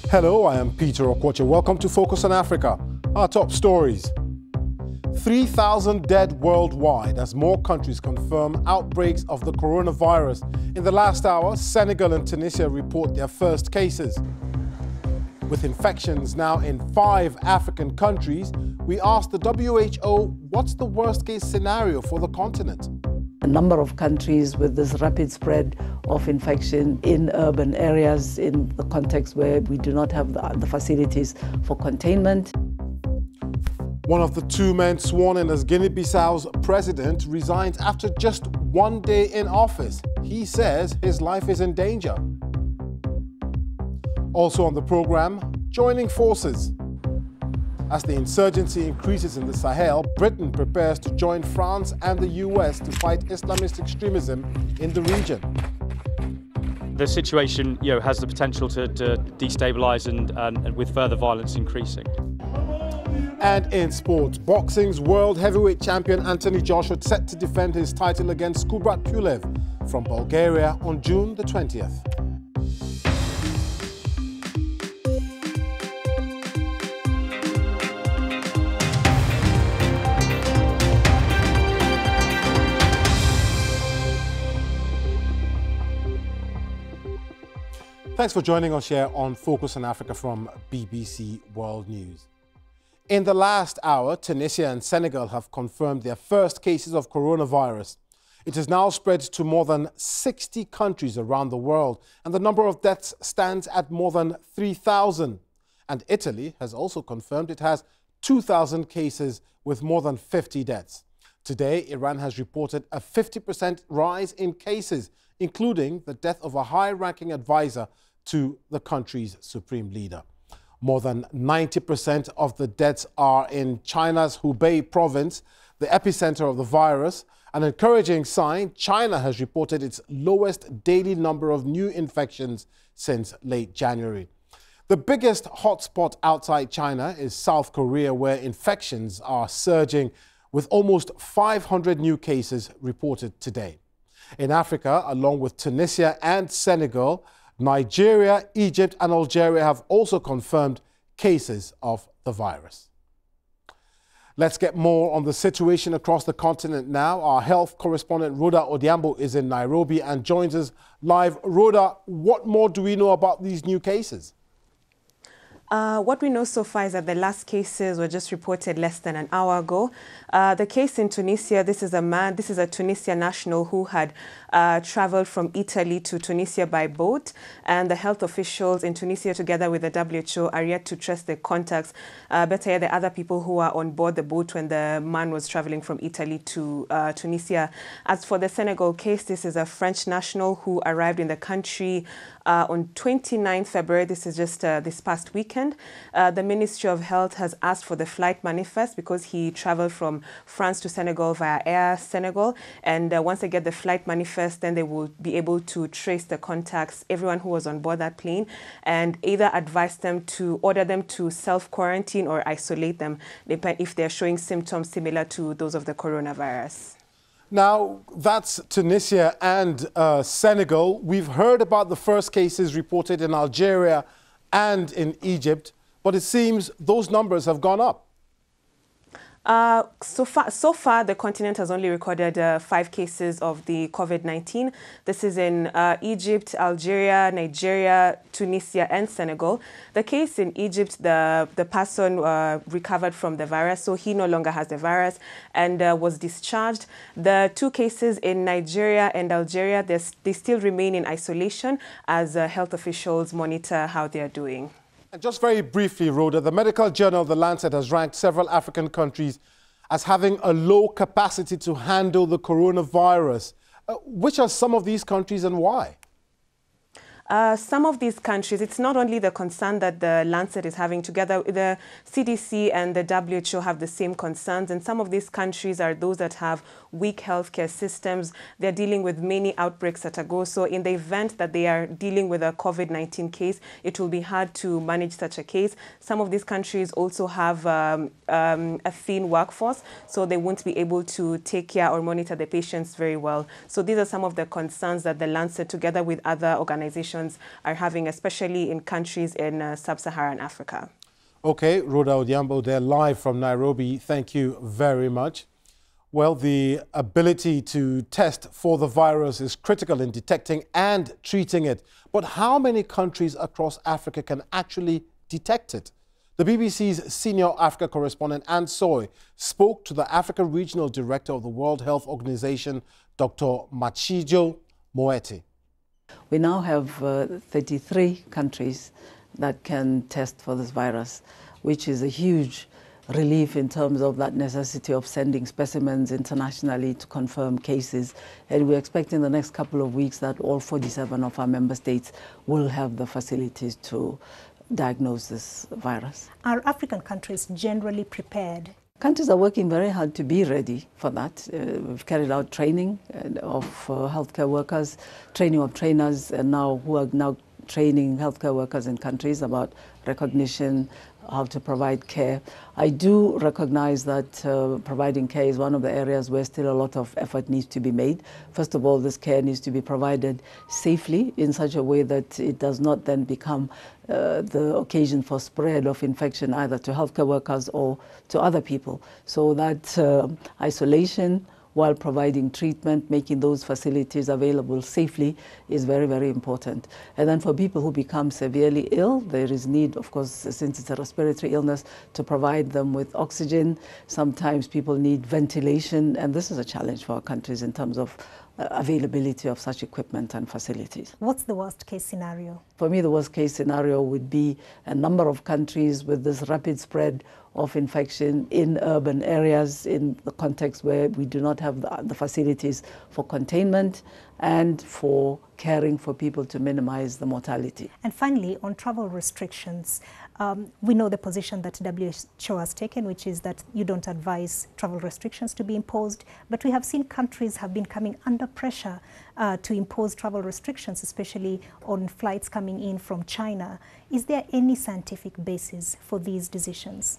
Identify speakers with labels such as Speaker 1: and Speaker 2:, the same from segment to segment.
Speaker 1: Hello, I am Peter Okwoche. Welcome to Focus on Africa. Our top stories. 3,000 dead worldwide as more countries confirm outbreaks of the coronavirus. In the last hour, Senegal and Tunisia report their first cases. With infections now in 5 African countries, we asked the WHO, what's the worst-case scenario for the continent?
Speaker 2: A number of countries with this rapid spread of infection in urban areas in the context where we do not have the facilities for containment.
Speaker 1: One of the 2 men sworn in as Guinea-Bissau's president resigns after just 1 day in office. He says his life is in danger. Also on the program, joining forces. As the insurgency increases in the Sahel, Britain prepares to join France and the US to fight Islamist extremism in the region.
Speaker 3: The situation, has the potential to destabilise and with further violence increasing.
Speaker 1: And in sports, boxing's world heavyweight champion Anthony Joshua set to defend his title against Kubrat Pulev from Bulgaria on June the 20th. Thanks for joining us here on Focus on Africa from BBC World News. In the last hour, Tunisia and Senegal have confirmed their first cases of coronavirus. It has now spread to more than 60 countries around the world, and the number of deaths stands at more than 3,000. And Italy has also confirmed it has 2,000 cases with more than 50 deaths. Today, Iran has reported a 50% rise in cases, including the death of a high-ranking advisor to the country's supreme leader. More than 90% of the deaths are in China's Hubei province, the epicenter of the virus. An encouraging sign, China has reported its lowest daily number of new infections since late January. The biggest hotspot outside China is South Korea, where infections are surging with almost 500 new cases reported today. In Africa, along with Tunisia and Senegal, Nigeria, Egypt and Algeria have also confirmed cases of the virus. Let's get more on the situation across the continent now. Our health correspondent Rhoda Odiambo is in Nairobi and joins us live. Rhoda, what more do we know about these new cases?
Speaker 4: What we know so far is that the last cases were just reported less than an hour ago. The case in Tunisia, this is a Tunisian national who had traveled from Italy to Tunisia by boat, and the health officials in Tunisia together with the WHO are yet to trace the contacts, better yet the other people who are on board the boat when the man was traveling from Italy to Tunisia. As for the Senegal case, this is a French national who arrived in the country on 29 February. This is just this past weekend. The Ministry of Health has asked for the flight manifest because he traveled from France to Senegal via Air Senegal. And once they get the flight manifest, then they will be able to trace the contacts, everyone who was on board that plane, and either advise them to order them to self-quarantine or isolate them if they're showing symptoms similar to those of the coronavirus.
Speaker 1: Now, that's Tunisia and Senegal. We've heard about the first cases reported in Algeria and in Egypt, but it seems those numbers have gone up.
Speaker 4: So far, the continent has only recorded 5 cases of the COVID-19. This is in Egypt, Algeria, Nigeria, Tunisia, and Senegal. The case in Egypt, the person recovered from the virus, so he no longer has the virus and was discharged. The 2 cases in Nigeria and Algeria, they still remain in isolation as health officials monitor how they are doing.
Speaker 1: And just very briefly, Rhoda, the medical journal The Lancet has ranked several African countries as having a low capacity to handle the coronavirus. Which are some of these countries and why?
Speaker 4: Some of these countries, it's not only the concern that the Lancet is having together, the CDC and the WHO have the same concerns, and some of these countries are those that have weak healthcare systems. They're dealing with many outbreaks at a go. So in the event that they are dealing with a COVID-19 case, it will be hard to manage such a case. Some of these countries also have a thin workforce, so they won't be able to take care or monitor the patients very well. So these are some of the concerns that the Lancet, together with other organizations, restrictions are having, especially in countries in sub-Saharan Africa.
Speaker 1: Okay, Rhoda Odhiambo there live from Nairobi. Thank you very much. Well, the ability to test for the virus is critical in detecting and treating it. But how many countries across Africa can actually detect it? The BBC's senior Africa correspondent, Anne Soy, spoke to the Africa Regional Director of the World Health Organization, Dr. Matshidiso Moeti.
Speaker 2: We now have 33 countries that can test for this virus, which is a huge relief in terms of that necessity of sending specimens internationally to confirm cases. And we expect in the next couple of weeks that all 47 of our member states will have the facilities to diagnose this virus.
Speaker 5: Are African countries generally prepared?
Speaker 2: Countries are working very hard to be ready for that. We've carried out training of healthcare workers, training of trainers, and now who are now training healthcare workers in countries about recognition, how to provide care. I do recognize that providing care is one of the areas where still a lot of effort needs to be made. First of all, this care needs to be provided safely in such a way that it does not then become the occasion for spread of infection either to healthcare workers or to other people. So that isolation while providing treatment, making those facilities available safely is very, very important. And then for people who become severely ill, there is need, of course, since it's a respiratory illness, to provide them with oxygen. Sometimes people need ventilation, and this is a challenge for our countries in terms of availability of such equipment and facilities.
Speaker 5: What's the worst case scenario?
Speaker 2: For me, the worst case scenario would be a number of countries with this rapid spread of infection in urban areas in the context where we do not have the facilities for containment and for caring for people to minimize the mortality.
Speaker 5: And finally, on travel restrictions, we know the position that WHO has taken, which is that you don't advise travel restrictions to be imposed, but we have seen countries have been coming under pressure to impose travel restrictions, especially on flights coming in from China. Is there any scientific basis for these decisions?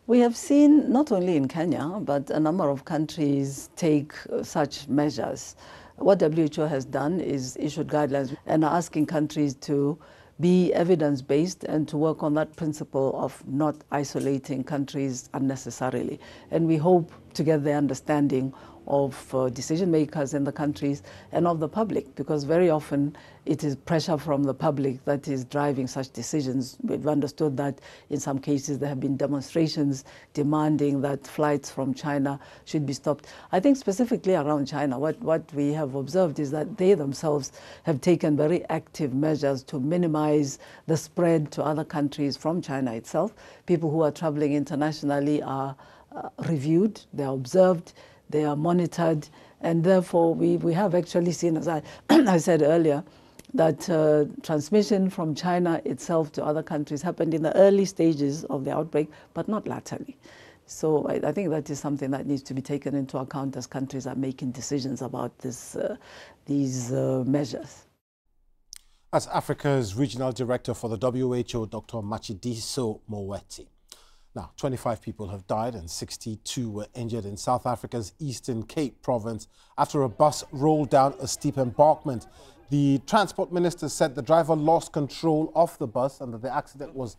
Speaker 2: We have seen, not only in Kenya, but a number of countries take such measures. What WHO has done is issued guidelines and are asking countries to be evidence-based and to work on that principle of not isolating countries unnecessarily. And we hope to get the understanding of decision makers in the countries and of the public, because very often it is pressure from the public that is driving such decisions. We've understood that in some cases there have been demonstrations demanding that flights from China should be stopped. I think specifically around China, what we have observed is that they themselves have taken very active measures to minimize the spread to other countries from China itself. People who are traveling internationally are reviewed, they are observed, they are monitored, and therefore we have actually seen, as I said earlier, that transmission from China itself to other countries happened in the early stages of the outbreak, but not latterly. So I think that is something that needs to be taken into account as countries are making decisions about these measures.
Speaker 1: As Africa's Regional Director for the WHO, Dr. Matshidiso Moeti. Now, 25 people have died and 62 were injured in South Africa's Eastern Cape province after a bus rolled down a steep embankment. The transport minister said the driver lost control of the bus and that the accident was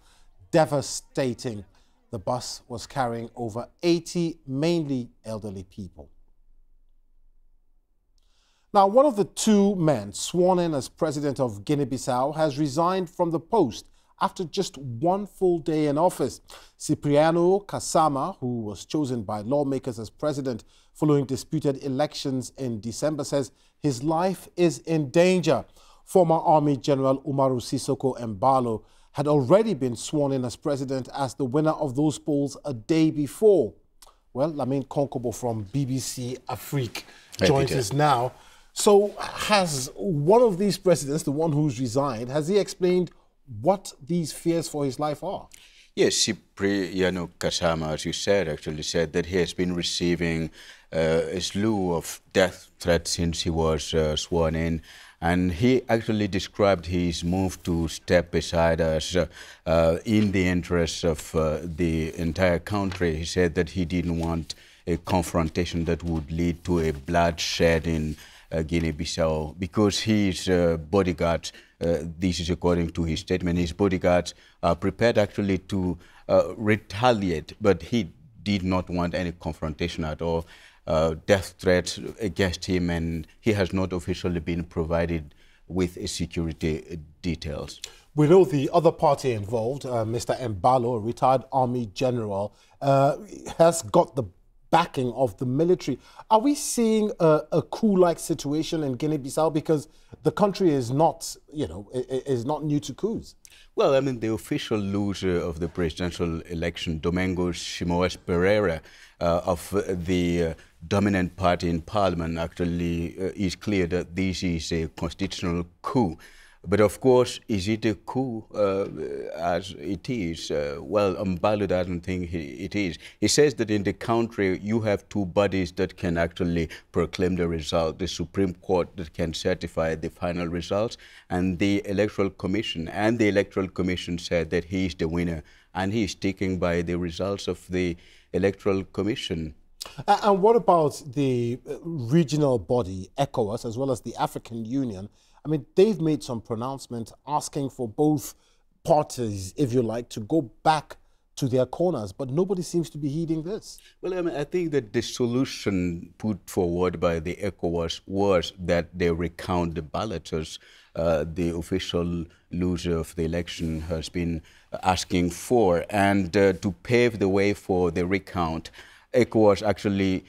Speaker 1: devastating. The bus was carrying over 80 mainly elderly people. Now, one of the two men sworn in as president of Guinea-Bissau has resigned from the post after just one full day in office. Cipriano Kasama, who was chosen by lawmakers as president following disputed elections in December, says his life is in danger. Former Army General Umaru Sissoco Embalo had already been sworn in as president as the winner of those polls a day before. Well, Lamine Konkobo from BBC Afrique joins us now. So has one of these presidents, the one who's resigned, has he explained what these fears for his life are?
Speaker 6: Yes, Cipriano Kasama, as you said, actually said that he has been receiving a slew of death threats since he was sworn in. And he actually described his move to step aside as in the interests of the entire country. He said that he didn't want a confrontation that would lead to a bloodshed in Guinea-Bissau because his bodyguards, this is according to his statement, his bodyguards are prepared actually to retaliate, but he did not want any confrontation at all. Death threats against him, and he has not officially been provided with security details.
Speaker 1: We know the other party involved, Mr. Mbalo, a retired army general, has got the backing of the military. Are we seeing a coup-like situation in Guinea-Bissau? Because the country is not, is not new to coups.
Speaker 6: Well, I mean, the official loser of the presidential election, Domingos Simoes Pereira, of the dominant party in parliament, actually is clear that this is a constitutional coup. But of course, is it a coup as it is? Well, Mbalo doesn't think it is. He says that in the country, you have two bodies that can actually proclaim the result, the Supreme Court that can certify the final results, and the Electoral Commission. And the Electoral Commission said that he is the winner, and he is sticking by the results of the Electoral Commission.
Speaker 1: And what about the regional body, ECOWAS, as well as the African Union? I mean, they've made some pronouncements asking for both parties, if you like, to go back to their corners, but nobody seems to be heeding this.
Speaker 6: Well, I mean, I think that the solution put forward by the ECOWAS was that they recount the ballots, as the official loser of the election has been asking for, and to pave the way for the recount. ECOWAS actually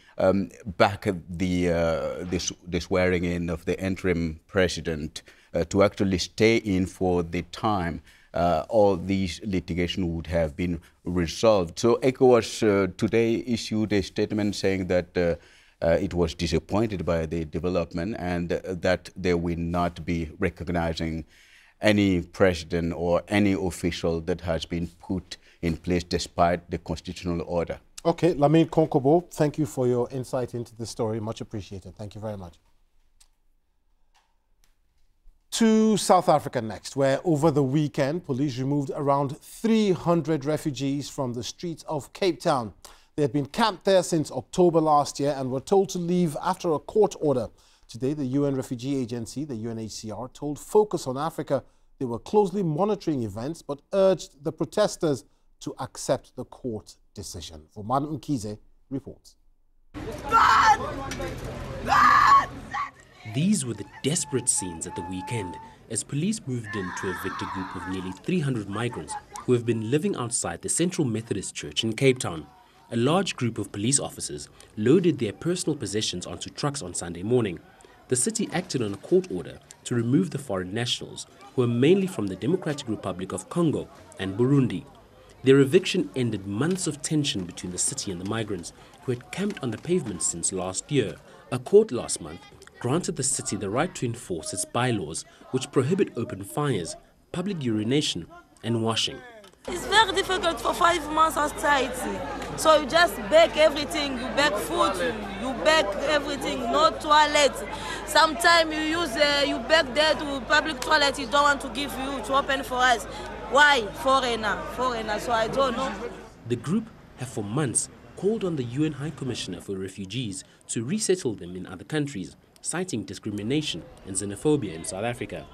Speaker 6: backed the swearing in of the interim president to actually stay in for the time all these litigation would have been resolved. So ECOWAS today issued a statement saying that it was disappointed by the development and that they will not be recognizing any president or any official that has been put in place despite the constitutional order.
Speaker 1: Okay, Lamine Konkobo, thank you for your insight into the story. Much appreciated. Thank you very much. To South Africa next, where over the weekend, police removed around 300 refugees from the streets of Cape Town. They had been camped there since October last year and were told to leave after a court order. Today, the UN Refugee Agency, the UNHCR, told Focus on Africa they were closely monitoring events but urged the protesters to accept the court decision. For Madam Mkize reports.
Speaker 7: These were the desperate scenes at the weekend as police moved in to evict a group of nearly 300 migrants who have been living outside the Central Methodist Church in Cape Town. A large group of police officers loaded their personal possessions onto trucks on Sunday morning. The city acted on a court order to remove the foreign nationals, who are mainly from the Democratic Republic of Congo and Burundi. Their eviction ended months of tension between the city and the migrants, who had camped on the pavement since last year. A court last month granted the city the right to enforce its bylaws, which prohibit open fires, public urination and washing.
Speaker 8: It's very difficult for 5 months outside. So you just beg everything, you beg food, you beg everything, no toilet. Sometimes you beg there to public toilet, you don't want to give you to open for us. Why? Foreigner, so I don't know.
Speaker 7: The group have for months called on the UN High Commissioner for Refugees to resettle them in other countries, citing discrimination and xenophobia in South Africa.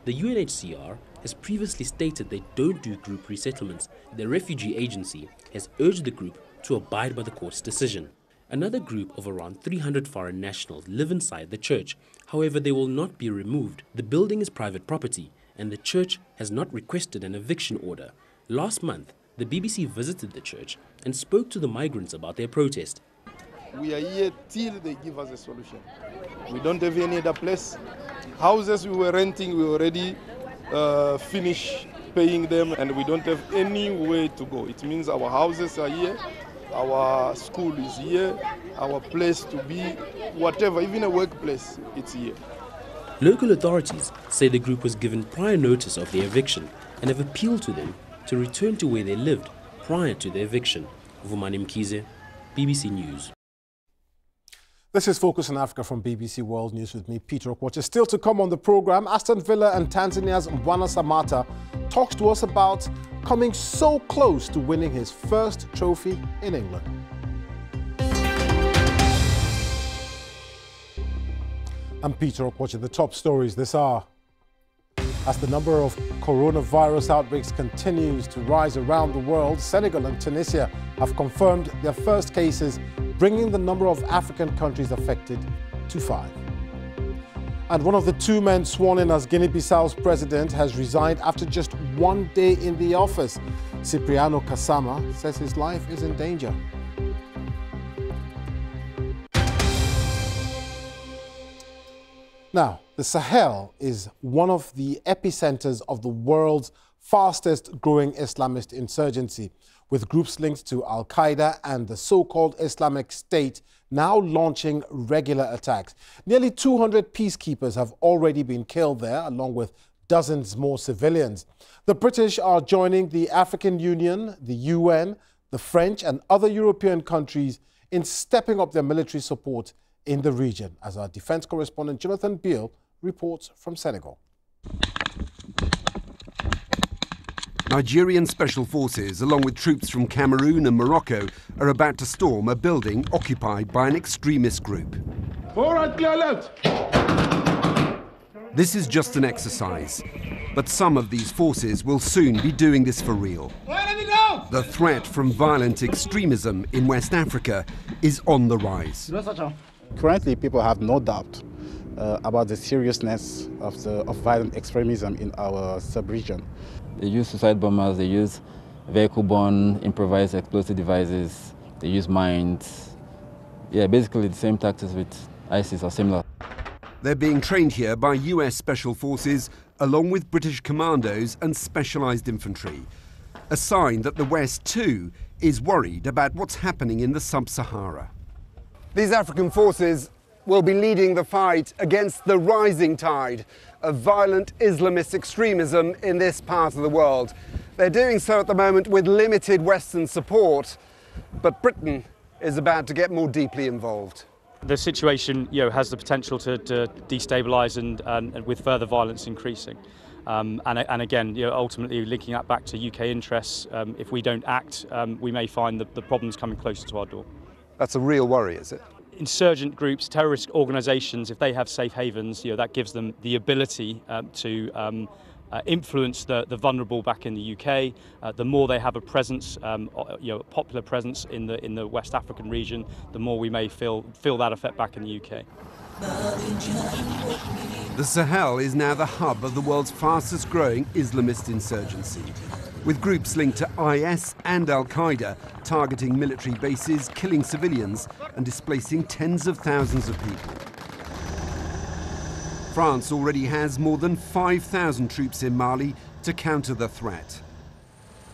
Speaker 7: The UNHCR has previously stated they don't do group resettlements. The refugee agency has urged the group to abide by the court's decision. Another group of around 300 foreign nationals live inside the church. However, they will not be removed. The building is private property and the church has not requested an eviction order. Last month, the BBC visited the church and spoke to the migrants about their protest.
Speaker 9: We are here till they give us a solution. We don't have any other place. Houses we were renting, we already finished paying them and we don't have any way to go. It means our houses are here, our school is here, our place to be, whatever, even a workplace, it's here.
Speaker 7: Local authorities say the group was given prior notice of their eviction and have appealed to them to return to where they lived prior to the eviction. Vumani Mkize, BBC News.
Speaker 1: This is Focus on Africa from BBC World News with me, Peter Okwoche. Still to come on the program, Aston Villa and Tanzania's Mbwana Samatta talks to us about coming so close to winning his first trophy in England. I'm Peter watching the top stories this hour. As the number of coronavirus outbreaks continues to rise around the world, Senegal and Tunisia have confirmed their first cases, bringing the number of African countries affected to 5. And one of the 2 men sworn in as Guinea-Bissau's president has resigned after just 1 day in the office. Cipriano Kasama says his life is in danger. Now, the Sahel is one of the epicenters of the world's fastest growing Islamist insurgency, with groups linked to Al-Qaeda and the so-called Islamic State now launching regular attacks. Nearly 200 peacekeepers have already been killed there, along with dozens more civilians. The British are joining the African Union, the UN, the French and other European countries in stepping up their military support in the region, as our defense correspondent Jonathan Beale reports from Senegal.
Speaker 10: Nigerian special forces, along with troops from Cameroon and Morocco, are about to storm a building occupied by an extremist group.
Speaker 9: Forward, clear left.
Speaker 10: This is just an exercise, but some of these forces will soon be doing this for real. The threat from violent extremism in West Africa is on the rise.
Speaker 11: Currently, people have no doubt about the seriousness of violent extremism in our sub-region.
Speaker 12: They use suicide bombers, they use vehicle-borne improvised explosive devices, they use mines. Yeah, basically the same tactics with ISIS or similar.
Speaker 10: They're being trained here by US Special Forces, along with British commandos and specialised infantry. A sign that the West, too, is worried about what's happening in the sub-Sahara. These African forces will be leading the fight against the rising tide of violent Islamist extremism in this part of the world. They're doing so at the moment with limited Western support, but Britain is about to get more deeply involved.
Speaker 3: The situation, has the potential to destabilise and with further violence increasing. And again, ultimately linking that back to UK interests, if we don't act, we may find the problems coming closer to our door.
Speaker 10: That's a real worry, is it?
Speaker 3: Insurgent groups, terrorist organisations, if they have safe havens, that gives them the ability to influence the vulnerable back in the UK. The more they have a presence, popular presence in the West African region, the more we may feel that effect back in the UK.
Speaker 10: The Sahel is now the hub of the world's fastest growing Islamist insurgency, with groups linked to IS and Al-Qaeda targeting military bases, killing civilians and displacing tens of thousands of people. France already has more than 5,000 troops in Mali to counter the threat.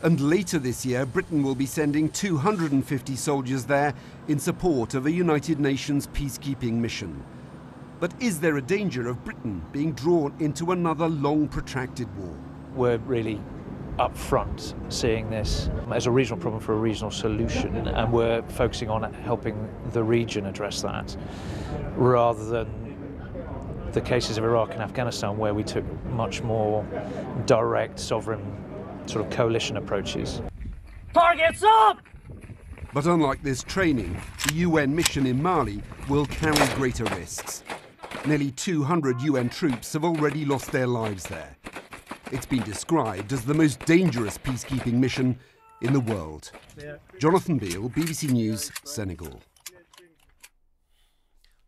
Speaker 10: And later this year, Britain will be sending 250 soldiers there in support of a United Nations peacekeeping mission. But is there a danger of Britain being drawn into another long, protracted war?
Speaker 13: We're really up front seeing this as a regional problem for a regional solution, and we're focusing on helping the region address that, rather than the cases of Iraq and Afghanistan, where we took much more direct, sovereign, sort of coalition approaches.
Speaker 14: Targets up!
Speaker 10: But unlike this training, the UN mission in Mali will carry greater risks. Nearly 200 UN troops have already lost their lives there. It's been described as the most dangerous peacekeeping mission in the world. Jonathan Beale, BBC News, Senegal.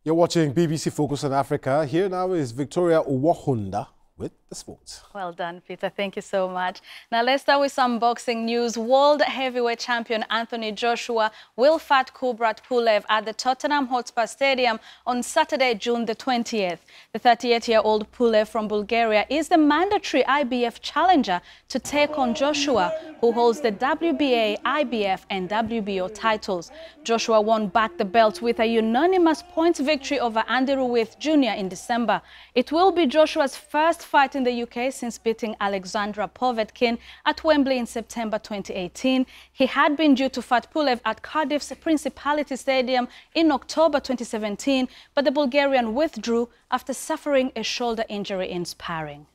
Speaker 1: You're watching BBC Focus on Africa. Here now is Victoria Uwahunda with the sports.
Speaker 15: Well done, Peter. Thank you so much. Now let's start with some boxing news. World heavyweight champion Anthony Joshua will fight Kubrat Pulev at the Tottenham Hotspur Stadium on Saturday, June the 20th. The 38-year-old Pulev from Bulgaria is the mandatory IBF challenger to take on Joshua, who holds the WBA, IBF and WBO titles. Joshua won back the belt with a unanimous points victory over Andy Ruiz Jr. in December. It will be Joshua's first fight in the UK since beating Alexandra Povetkin at Wembley in September 2018. He had been due to fight Pulev at Cardiff's Principality Stadium in October 2017, but the Bulgarian withdrew after suffering a shoulder injury in sparring.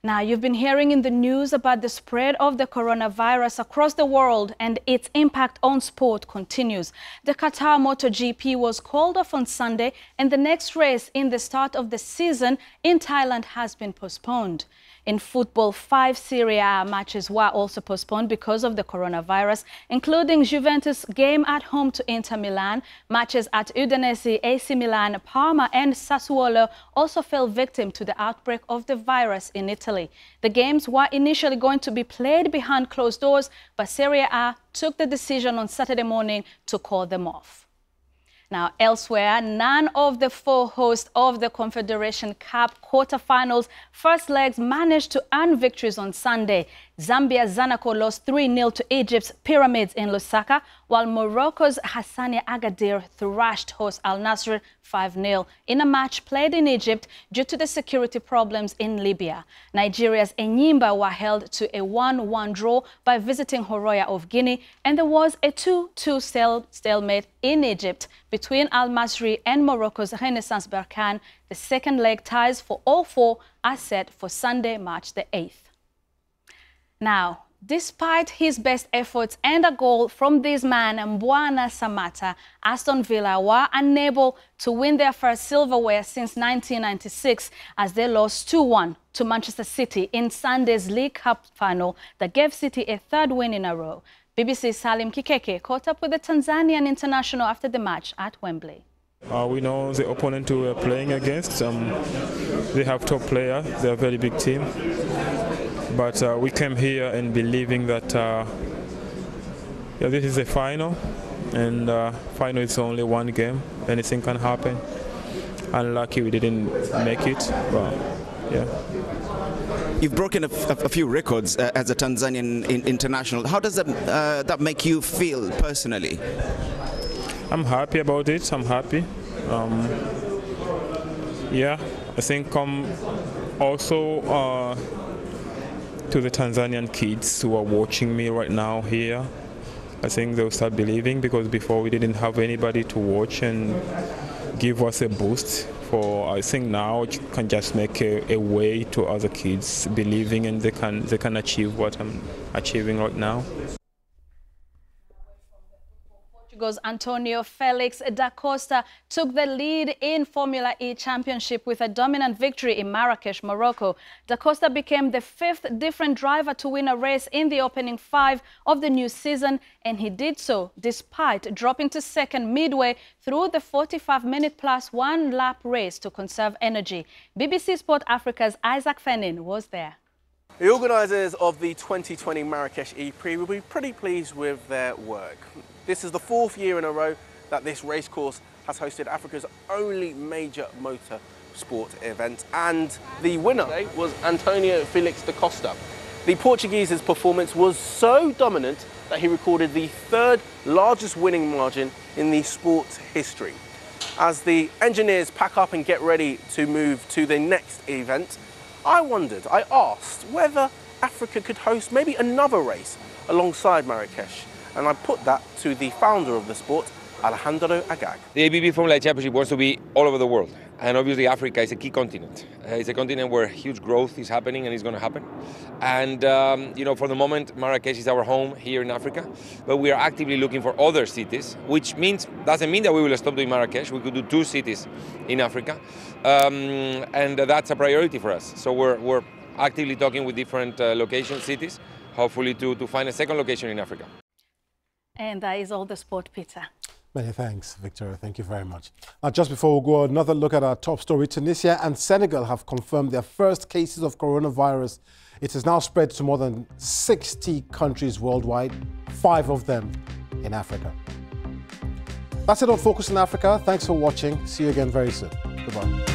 Speaker 15: Now, you've been hearing in the news about the spread of the coronavirus across the world, and its impact on sport continues. The Qatar MotoGP was called off on Sunday, and the next race in the start of the season in Thailand has been postponed. In football, 5 Serie A matches were also postponed because of the coronavirus, including Juventus' game at home to Inter Milan. Matches at Udinese, AC Milan, Parma and Sassuolo also fell victim to the outbreak of the virus in Italy. The games were initially going to be played behind closed doors, but Serie A took the decision on Saturday morning to call them off. Now, elsewhere, none of the 4 hosts of the Confederation Cup quarterfinals first legs managed to earn victories on Sunday. Zambia's Zanaco lost 3-0 to Egypt's Pyramids in Lusaka, while Morocco's Hassania Agadir thrashed host Al Nassr 5-0 in a match played in Egypt due to the security problems in Libya. Nigeria's Enyimba were held to a 1-1 draw by visiting Horoya of Guinea, and there was a 2-2 stalemate in Egypt between Al Masry and Morocco's Renaissance Berkane. The second leg ties for all 4 are set for Sunday, March the 8th. Now, despite his best efforts and a goal from this man, Mbwana Samatta, Aston Villa were unable to win their first silverware since 1996 as they lost 2-1 to Manchester City in Sunday's League Cup final that gave City a 3rd win in a row. BBC's Salim Kikeke caught up with the Tanzanian international after the match at Wembley.
Speaker 16: We know the opponent we are playing against. They have top players. They're a very big team. But we came here and believing that this is a final, and final is only one game. Anything can happen. Unlucky we didn't make it, but yeah.
Speaker 17: You've broken a few records as a Tanzanian international. How does that make you feel personally?
Speaker 16: I'm happy about it. I'm happy. Yeah, I think also to the Tanzanian kids who are watching me right now here, I think they'll start believing, because before we didn't have anybody to watch and give us a boost. I think now it can just make a way to other kids believing, and they can achieve what I'm achieving right now.
Speaker 15: Portugal's Antonio Felix da Costa took the lead in Formula E Championship with a dominant victory in Marrakesh, Morocco. Da Costa became the 5th different driver to win a race in the opening 5 of the new season, and he did so despite dropping to 2nd midway through the 45-minute plus 1-lap race to conserve energy. BBC Sport Africa's Isaac Fenin was there.
Speaker 18: The organisers of the 2020 Marrakesh E-Prix will be pretty pleased with their work. This is the 4th year in a row that this racecourse has hosted Africa's only major motor sport event, and the winner was Antonio Felix da Costa. The Portuguese's performance was so dominant that he recorded the 3rd largest winning margin in the sport's history. As the engineers pack up and get ready to move to the next event, I asked whether Africa could host maybe another race alongside Marrakesh, and I put that to the founder of the sport, Alejandro Agag.
Speaker 19: The ABB Formula E Championship wants to be all over the world, and obviously Africa is a key continent. It's a continent where huge growth is happening and is going to happen. And for the moment, Marrakesh is our home here in Africa, but we are actively looking for other cities, which doesn't mean that we will stop doing Marrakesh. We could do 2 cities in Africa, and that's a priority for us. So we're actively talking with different cities, hopefully to find a 2nd location in Africa.
Speaker 15: And that is all the sport, Peter.
Speaker 1: Many thanks, Victoria. Thank you very much. Now, just before we go, another look at our top story. Tunisia and Senegal have confirmed their first cases of coronavirus. It has now spread to more than 60 countries worldwide, 5 of them in Africa. That's it on Focus on Africa. Thanks for watching. See you again very soon. Goodbye.